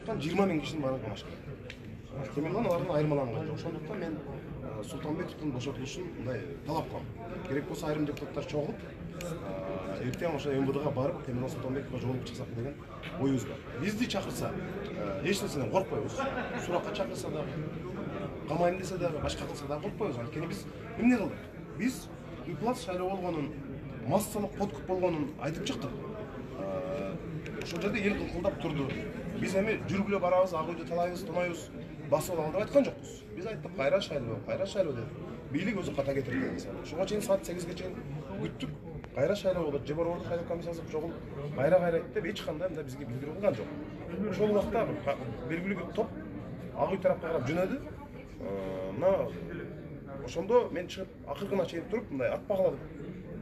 жатқан 20 мың кишинин баары камашка. Темирлан алардан айырмаланган жок. Ошондуктан мен Султанбековдун бошотулушун мындай талап кылам. Керек болсо айрым депутаттар чогулуп, эртең ошо МВДга барып Темирлан Султанбековго жолугуп чыксак деген оюбуз бар. Бизди чакырса, эч нерседен коркпойбуз. Суракка чакырса дагы, камайын десе дагы, башка кылса дагы коркпойбуз. Анткени биз эмне кылдык? Биз ыплас шайлоо болгонун, массалык подкуп болгонун айтып чыктык. Ошол жерде эл кылкылдап турду. Биз эми жүргүлө барабыз, ак үйдө талайбыз, тонойбуз, басып алалы деп айткан жокпуз. Биз айттык, кайра шайлоо деп. Бийлик өзү ката кетирди мисалы. Ошого чейин саат 8ге чейин күттүк. Кайра шайлоо болот. Же борбордук шайлоо комиссиясы чогул кайра деп эч кандай мындай бизге билдирүү кылган жок. Ошол убакта белгилүү бир топ ак үй тарапка карап жөнөдү. Мына ошондо мен чыгып акыркына чейин туруп мындай атпагыла деп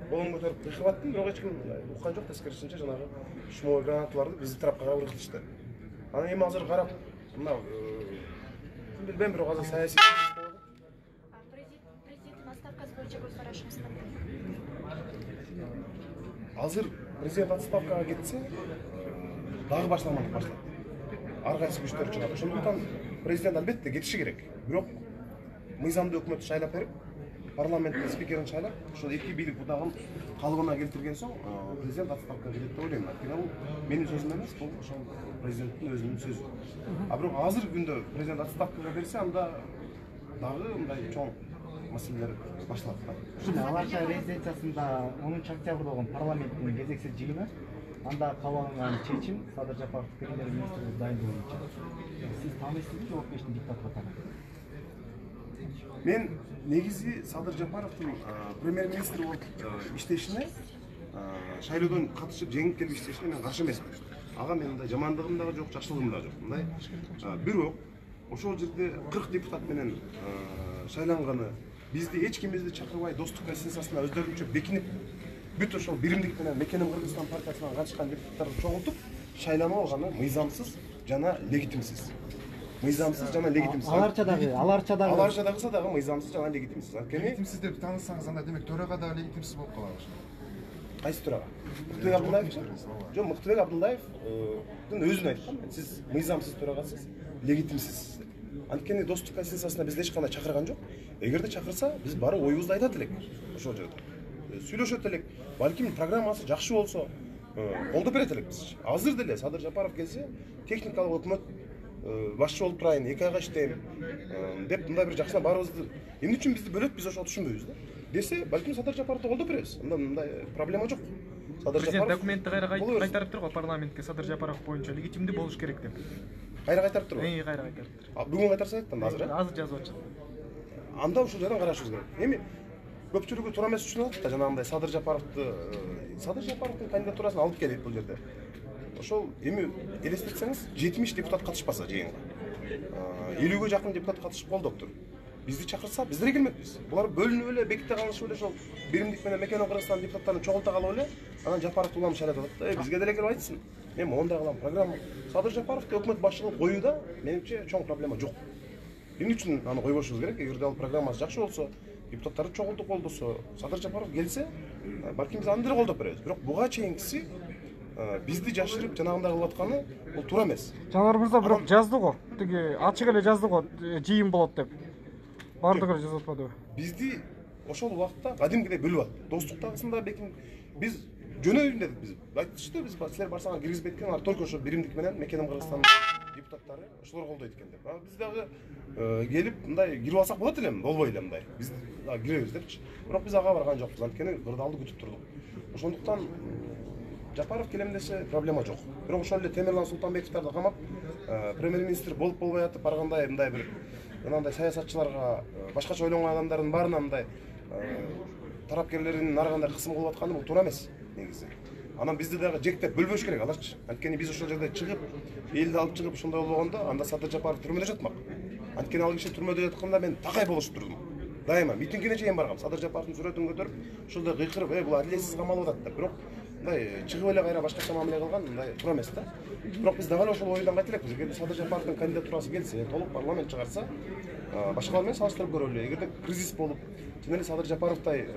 колумду көтөрүп кыйкып аттым, бирок эч ким уккан жок. Тескерисинче жанагы шумовой гранаталарды биздин тарапка кабыл кылышты. Анан эми азыр карап мына билбейм, бирок азыр саясий президенттин отставкасы боюнча көз карашыңыз кандай? Азыр президент отставкага кетсе, дагы башламандык башталат. Ар кайсы күчтөр чыгат. Ошондуктан президент албетте кетиши керек. Бирок мыйзамдуу өкмөт шайлап берип, парламенттин спикерин шайлап, ошол эки бийлик бутагын калыбына келтирген соң, президент отставкага кетет деп ойлойм. Анткени бул менин сөзүм эмес, бул ошол президенттин өзүнүн сөзү. А бирок азыркы күндө президент отставкага берсе, анда дагы мындай чоң маселелер башталат да. Аларча резиденциясында 10 октябрда болгон парламенттин кезексиз жыйыны, анда кабыл алынган чечим Садыр Жапаров премьер-министрди дайындоо боюнча. Сиз тааныйсызбы, жоопкерчилик диктат катары? Мен негизи Садыр Жапаровдун премьер-министр болуп иштешине, шайлоодон катышып жеңип келип иштешине мен каршы эмесмин. Ага мен мындай жамандыгым дагы жок, жакшылыгым дагы жок. Мындай бирок ошол жерде 40 депутат менен шайланганы, бизди эч кимибизди чакырбай достук конституциясына өздөрүнчө бекинип, бүт ошол биримдик менен Мекеним Кыргызстан партиясынан катышкан депутаттарды чогултуп шайланып алганы мыйзамсыз жана легитимсиз. Мыйзамсыз жана легитимсиз. Аларча дагы мыйзамсыз жана легитимсиз. Анткени легитимсиз деп таанысаңыз, анда демек төрага дагы легитимсиз болуп калат. Кайсы төрага? Мыктыбек Абдуллаев? Жок, Мыктыбек Абдуллаевдун өзүн айткан. Сиз мыйзамсыз төрагасыз, легитимсиз. Анткени достук конституциясына бизди эч кандай чакырган жок. Эгерде чакырса, биз барып оюбузду айтат элек. Ошол жерде сүйлөшөт элек. Балким программасы жакшы болсо, колдоп берет элекпиз. Азыр деле Садыр Жапаров келсе, техникалык өкмөт башчы болуп турайын, 2 айга иштейм деп мындай бир жакшына баарыбызды эмне үчүн бизди бөлөт, биз ошол түшүнбөйбүз да. Десе, балким Садыр Жапаровду колдоп беребиз. Мындай проблема жок. Президент документти кайра кайтарып турган парламентке Садыр Жапаров боюнча легитимдүү болуш керек деп. Кайра кайтарып турбу? Кайра кайтарып тур. Бүгүн кайтарса анда азыр? Азыр жазып атышат. Анда ушул жерден карашыбыз керек. Эми көпчүлүгү туура эмес үчүн атат да, жанагындай Садыр Жапаровдун кандидатурасын алып келет бул жерде. Ошол эми элестетсеңиз, 70 депутат катышпаса жыйынга, 50ге жакын депутат катышып колдоптур. Бизди чакырса, биздер келмекпиз. Булар бөлүнүп эле, беките калышып эле ошол биримдик менен Мекеним Кыргызстан депутаттарын чогулта калып эле, анан Жапаровду улам шайлатып атат. Бизге деле келип айтсын. Мен мондай кылам, программа. Садыр Жапаровду өкмөт башчылыгы коюуда менимче чоң проблема жок. Эмне үчүн аны койбошубуз керек? Эгерде ал программасы жакшы болсо, депутаттарды чогултуп колдосо, Садыр Жапаров келсе, балким биз аны деле колдоп беребиз. Бирок буга чейинкиси бизди жашырып жанагындай кылып атканы бул туура эмес. Жанар мырза бирок жазды го. Тиги ачык эле жазды го, жыйын болот деп. Бардыгы эле жазып атпадыбы? Бизди ошол убакта кадимгидей бөлүп атты. Достуктагысында беким биз жөнөйүн дедик биз. Айтышты, биз силер барсаңар киргизбейт экен, только ошо биримдик менен Мекеним Кыргызстан депутаттары ошолор колдойт экен деп. Биз дагы келип мындай кирип алсак болот элем, болбой эле мындай. Биз дагы киребиз депчи. Бирок биз ага барган жокпуз. Анткени кырдаалды күтүп турдук. Ошондуктан Жапаров келем десе проблема жок. Бирок ошол эле Темирлан Султанбековдорду камап, премьер-министр болуп болбой атып баргандай мындай бир мындай саясатчыларга, башкача ойлонгон адамдардын баарына мындай тарапкерлерин ар кандай кысым кылып атканы бул туура эмес негизи. Анан бизди дагы жектеп бөлбөш керек аларчы. Анткени биз ошол жерде чыгып, элди алып чыгып ошондой болгондо, анда Садыр Жапаров түрмөдө жатмак. Анткени ал киши түрмөдө жатканда мен такай болушуп турдум. Дайыма митингине чейин баргам. Садыр Жапаровдун сүрөтүн көтөрүп, ошолдо кыйкырып, бул адилетсиз камалып атат деп. Бирок мындай чыгып эле кайра башкача мамиле кылган мындай туура эмес да. Бирок биз дагы ошол ойдон кайтып элекпиз. Эгерде Садыр Жапаровдун кандидатурасы келсе, толук парламент чыгарса, башкалар менен салыштырып көрөлү. Эгерде кризис болуп, чын эле Садыр Жапаровдай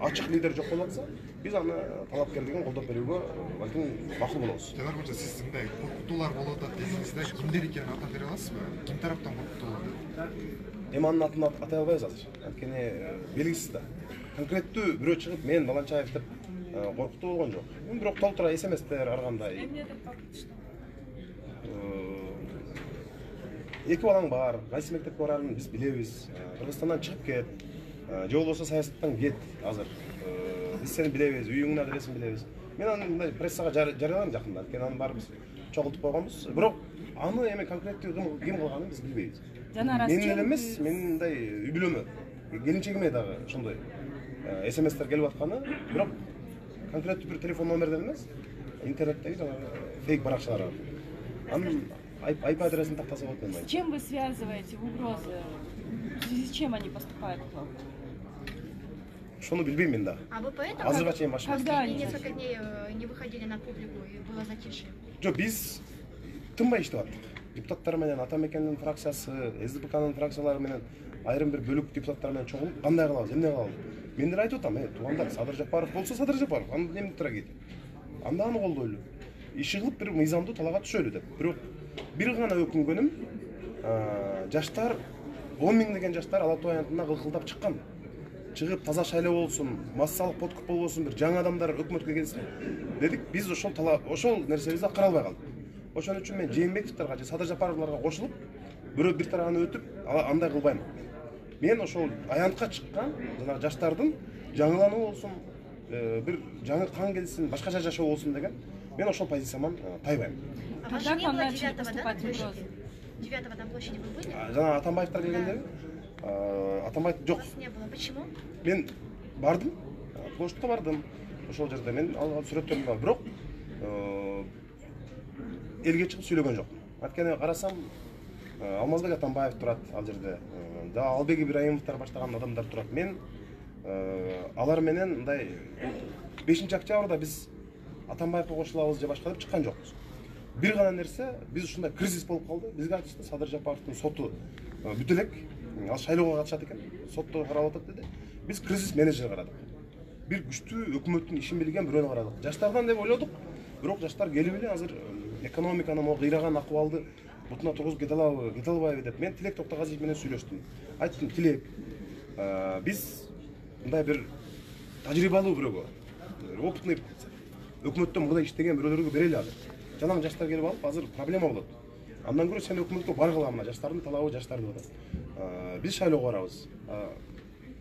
ачык лидер жок болуп атса, биз аны талапкерлигин колдоп берүүгө балким макул болобуз. Темир мырза, сиз мындай коркутуулар болуп атат десеңизде, кимдер экенин атап бере аласызбы? Ким тараптан коркутуулар деп? Эми анын атын атай албайбыз азыр. Анткени белгисиз да. Конкреттүү бирөө чыгып мен Баланчаев деп коркутуу болгон жок. Бирок толтура СМСтер ар кандай. Эмнеден коркутушту? Эки балаң бар, кайсы мектепке барарын биз билебиз. Кыргызстандан чыгып кет, же болбосо саясаттан кет азыр. Биз сени билебиз, үйүңдүн адресин билебиз. Мен аны мындай прессага жарыялайм жакында, анткени аны барыбыз чогултуп койгонбуз. Бирок аны эми конкреттүү ким кылганын биз билбейбиз. Мен эле эмес, мен мындай үй бүлөмө, келинчегиме дагы ошондой СМСтер келип атканы, бирок конкреттүү бир телефон номерден эмес, интернеттеги жанагы фейк баракчалар бар. Анын IP адресин тактаса болот мен. С чем вы связываете угрозы? В связи с чем они поступают к вам? Ошону билбейм мен да. А вы поэтому Азырга чейин башым. Когда и они несколько дней не выходили на публику и было затишье? Жок, биз тынбай иштеп аттык. Депутаттар менен Атамекендин фракциясы, СДПКнын фракциялары менен айрым бир бөлүк депутаттар менен чогулуп кандай кылабыз, эмне кылабыз? Мен деле айтып атам, туугандар, Садыр Жапаров болсо Садыр Жапаров, аны эмне тура кетти? Анда аны колдойлу. Иши кылып бир мыйзамдуу талаапка түшөлү деп. Бирок бир гана өкүнгөнүм, жаштар 10 миңдеген жаштар Ала Тоо аянтына кылкылдап чыккан. Чыгып таза шайлоо болсун, массалык подкуп болбосун, бир жаңы адамдар өкмөткө келсин дедик. Биз ошол нерсебизди каралбай калдык. Ошон үчүн мен Жээнбековдорго же Садыр Жапаровдорго кошулуп, бирөө бир тарабына өтүп, андай кылбайм. Мен ошол аянтка чыккан жанагы жаштардын жаңылануу болсун, бир жаңы кан келсин, башкача жашоо болсун деген, мен ошол позицияман тайбайм. А вас Когда не к вам было начали 9-го, да, поступать на площади? угрозы? 9-го на площади вы были? Жана Атамбаевдер келгендеби? Атамбаев жок. Вас не было. Почему? Мен бардым, площадька бардым. Ошол жерде мен алган сүрөттөрүм бар, бирок элге чыгып сүйлөгөн жок. Анткени карасам, Алмазбек Атамбаев турат ал жерде. Да Албек Ибраимовдор баштаган адамдар турат. Мен алар менен мындай 5-октябрда биз Атамбаевге кошулабыз же башка деп чыккан жокпуз. Бир гана нерсе, биз ушундай кризис болуп калды. Бизге айтышты, Садыр Жапаровдун соту бүтө элек, ал шайлоого катышат экен, сотто каралып атат деди. Биз кризис менеджер карадык. Бир күчтүү өкмөттүн ишин билген бирөөнү карадык. Жаштардан деп ойлодук, бирок жаштар келип эле азыр экономиканын могу кыйраган акыбалды бутуна тургузуп кете албайбы деп мен Тилек Токтогазиев менен сүйлөштүм. Айттым, Тилек, биз мындай бир тажрыйбалуу бирөөгө, опытный өкмөттөн мурда иштеген бирөөлөргө берели азыр. Жанагы жаштар келип алып, азыр проблема болот. Андан көрө сен өкмөткө баргыла, мына жаштардын талабы жаштар деп атат. Биз шайлоого барабыз.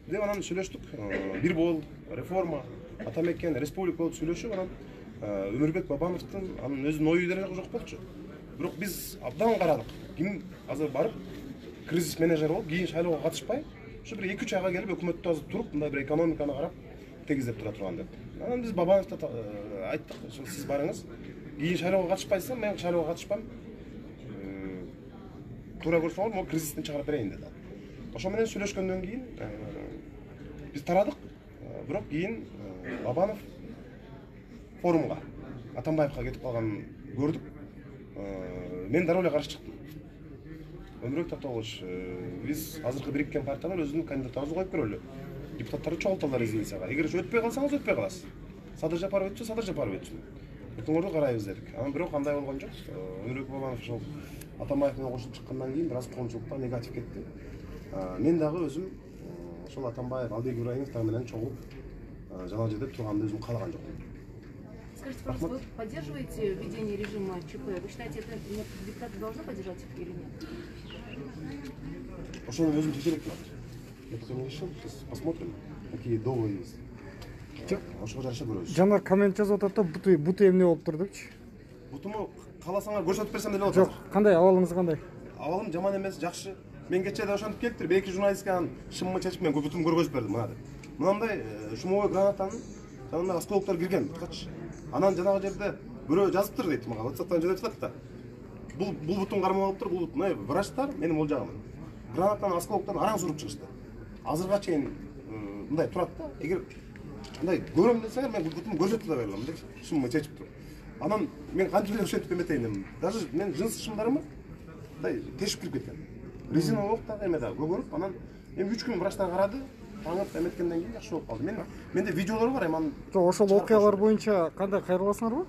Деп анан сүйлөштүк. Бир бол, реформа, Атамекен, республика болуп сүйлөшүп, анан Өмүрбек Бабановдун анын өзүнүн ою деле жок болчу. Бирок биз абдан карадык. Ким азыр барып кризис менеджер болуп, кийин шайлоого катышпай, ушу бир 2-3 айга келип өкмөттө азыр туруп, мындай бир экономиканы карап тегиздеп тура турган деп. Анан биз Бабановдо айттык, сиз барыңыз. Кийин шайлоого катышпайсың, мен шайлоого катышпам. Туура көрсөңөр, могу кризистен чыгарып берейин деди. Ошо менен сүйлөшкөндөн кийин биз тарадык. Бирок кийин Бабанов форумга Атамбаевга кетип калганын көрдүк. Мен дароо эле каршы чыктым. Өмүрбек Татаович, биз азыркы бириккен партиялар өзүнүн кандидаттарын коюп көрөлү. Депутаттарды чогулталар резиденцияга. Эгер өтпөй калсаңыз өтпөй каласыз. Садыр Жапаров өтсө, Садыр Жапаров өтсүн. Өтүңөрдү карайбыз дедик. Анан бирок андай болгон жок. Өмүрбек Бабанов ошол Атамбаев менен кошулуп чыккандан кийин бир аз коомчулукта негатив кетти. Мен дагы өзүм ошол Атамбаев, Албек Ибраимовдор менен чогулуп жанагы жерде турганды өзүм каалаган жокмун. Скажите, пожалуйста, вы поддерживаете введение режима ЧП? Вы считаете, это депутаты должны поддержать или нет? Ошону өзүм чечелек деп атат. Это не решил, сейчас посмотрим, какие доводы есть. Ошого жараша көрөбүз. Жанар коммент жазып атат да, буту эмне болуп тур депчи. Бутуму кааласаңар көрсөтүп берсем деле болот. Жок, кандай абалыңыз кандай? Абалым жаман эмес, жакшы. Мен кечээ да ошентип келиптир. Бир-эки журналистке анан шымымы чечип мен бутумду көргөзүп бердим мына деп. Мынандай шумовой гранатанын жанында осколоктор кирген, качы. Анан жанагы жерде бирөө жазыптыр дейт мага. WhatsApp'тан жөнөтүп атат да. Бул бутун кармап алыптыр, бул бутун. Врачтар менин болжагым. Гранатанын осколокторун араң суруп чыгышты. Азырга чейин мындай турат да. Эгер мындай көрөм десеңер мен бутумду көрсөтүп да бере алам деп шымымы чечип туруп. Анан мен канча эле ошентип эметейин. Даже мен жыныс шымдарымы мындай тешип кирип кеткен. Резиновый ок дагы эме дагы көгөрүп, анан эми 3 күн врачтар карады, таңып эметкенден кийин жакшы болуп калды. Менде видеолор бар, эми аны Жок, ошол окуялар боюнча кандай кайра аласыңарбы?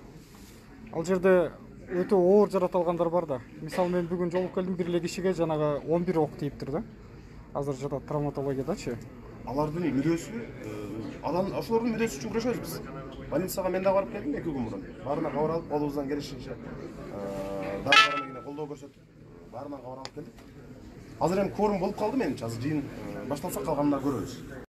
Ал жерде өтө оор жаратылгандар бар да. Мисалы мен бүгүн жолуп келдим, бир эле кишиге жанагы 11 ок тийиптир да. Азыр жатат травматологиядачы. алардын мүрөсү, ошолордун мүрөсү үчүн күрөшөбүз биз. Больницага мен да барып келдим 2 күн мурун. Баарына кабар алып, колубуздан келишинче дары-дармегине колдоо көрсөтүп, баарынан кабар алып келдик. Азыр эми кворум болуп калды менимче, азыр жыйын башталса калганына көрөбүз.